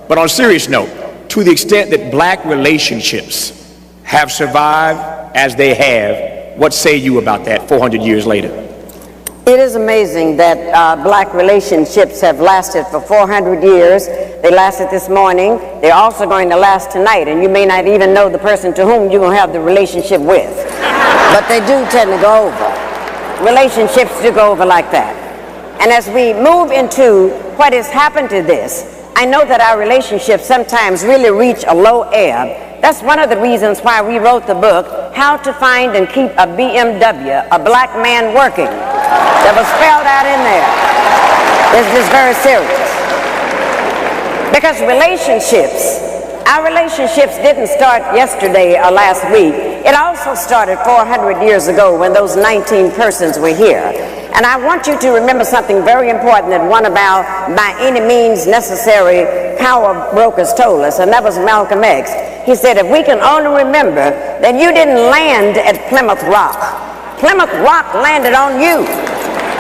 But on a serious note, to the extent that black relationships have survived as they have, what say you about that 400 years later? It is amazing that black relationships have lasted for 400 years. They lasted this morning. They're also going to last tonight, and you may not even know the person to whom you're going to have the relationship with. But they do tend to go over. Relationships do go over like that. And as we move into what has happened to this, I know that our relationships sometimes really reach a low ebb. That's one of the reasons why we wrote the book, How to Find and Keep a BMW, a Black Man Working. That was spelled out in there. It's just very serious. Because our relationships didn't start yesterday or last week. It also started 400 years ago when those 19 persons were here. And I want you to remember something very important that one of our by any means necessary power brokers told us, and that was Malcolm X. He said, if we can only remember that you didn't land at Plymouth Rock. Plymouth Rock landed on you.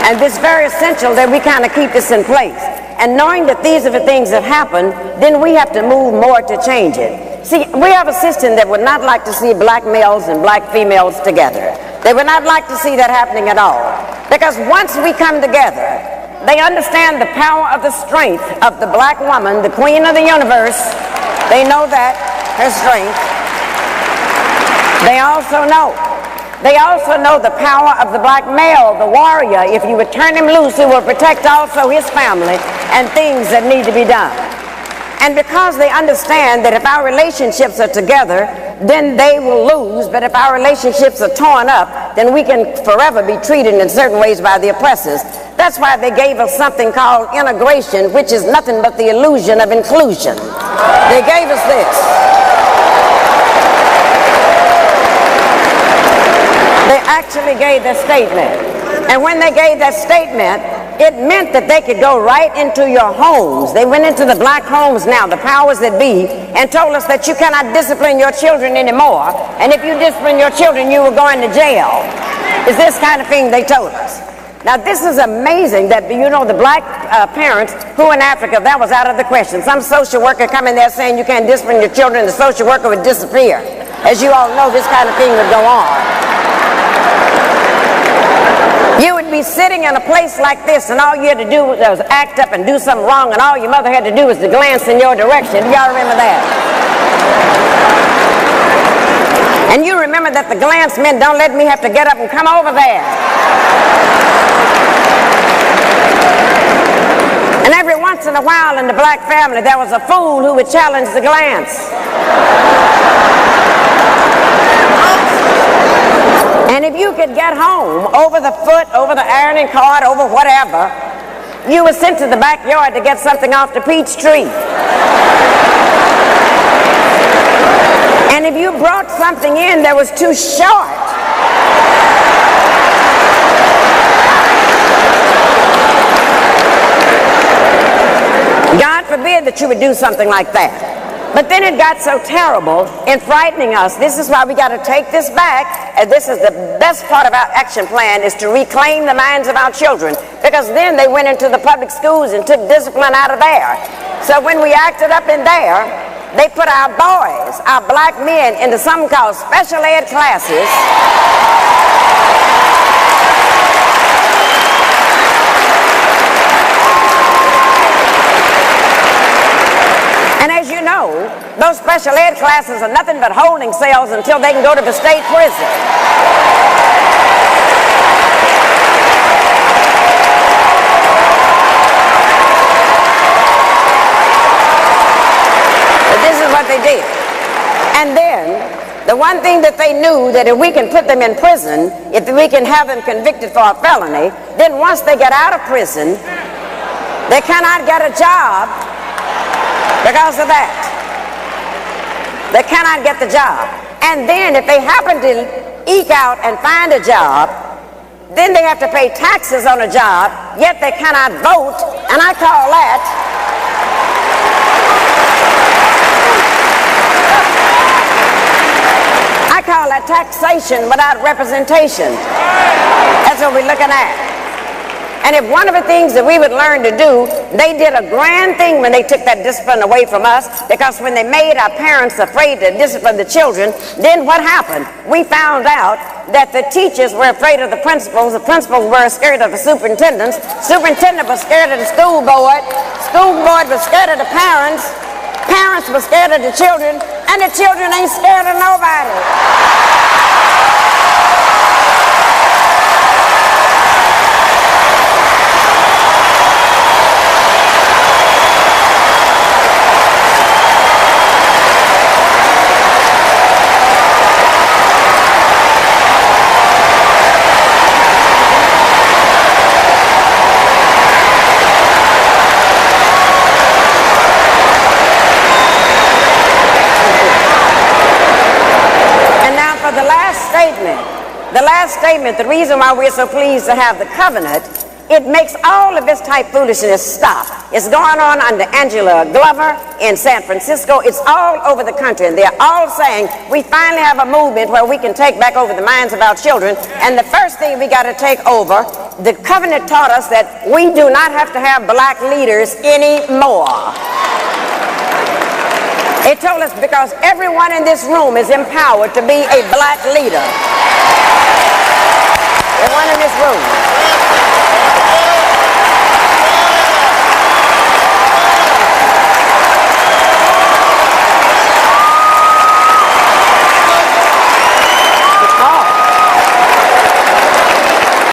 And it's very essential that we kind of keep this in place. And knowing that these are the things that happen, then we have to move more to change it. See, we have a system that would not like to see black males and black females together. They would not like to see that happening at all. Because once we come together, they understand the power of the strength of the black woman, the queen of the universe. They know that, her strength. They also know the power of the black male, the warrior. If you would turn him loose, he will protect also his family and things that need to be done. And because they understand that if our relationships are together, then they will lose. But if our relationships are torn up, then we can forever be treated in certain ways by the oppressors. That's why they gave us something called integration, which is nothing but the illusion of inclusion. They gave us this. They actually gave that statement. And when they gave that statement, it meant that they could go right into your homes. They went into the black homes now, the powers that be, and told us that you cannot discipline your children anymore. And if you discipline your children, you will go into jail. It's this kind of thing they told us. Now, this is amazing that, you know, the black parents who in Africa, that was out of the question. Some social worker come in there saying you can't discipline your children, the social worker would disappear. As you all know, this kind of thing would go on. You would be sitting in a place like this, and all you had to do was act up and do something wrong, and all your mother had to do was to glance in your direction. Y'all remember that? And you remember that the glance meant, don't let me have to get up and come over there. And every once in a while in the black family, there was a fool who would challenge the glance. And if you could get home over the foot, over the ironing cart, over whatever, you were sent to the backyard to get something off the peach tree. And if you brought something in that was too short, God forbid that you would do something like that. But then it got so terrible in frightening us. This is why we got to take this back, and this is the best part of our action plan, is to reclaim the minds of our children, because then they went into the public schools and took discipline out of there. So when we acted up in there, they put our boys, our black men, into something called special ed classes. And as you know, those special ed classes are nothing but holding cells until they can go to the state prison. But this is what they did. And then, the one thing that they knew, that if we can put them in prison, if we can have them convicted for a felony, then once they get out of prison, they cannot get a job. Because of that, they cannot get the job. And then if they happen to eke out and find a job, then they have to pay taxes on a job, yet they cannot vote, and I call that taxation without representation. That's what we're looking at. And if one of the things that we would learn to do, they did a grand thing when they took that discipline away from us, because when they made our parents afraid to discipline the children, then what happened? We found out that the teachers were afraid of the principals were scared of the superintendent was scared of the school board was scared of the parents were scared of the children, and the children ain't scared of nobody. The last statement, the reason why we're so pleased to have the covenant, it makes all of this type foolishness stop. It's going on under Angela Glover in San Francisco. It's all over the country, and they're all saying we finally have a movement where we can take back over the minds of our children. And the first thing we got to take over, the covenant taught us that we do not have to have black leaders anymore. It told us because everyone in this room is empowered to be a black leader. Everyone in this room.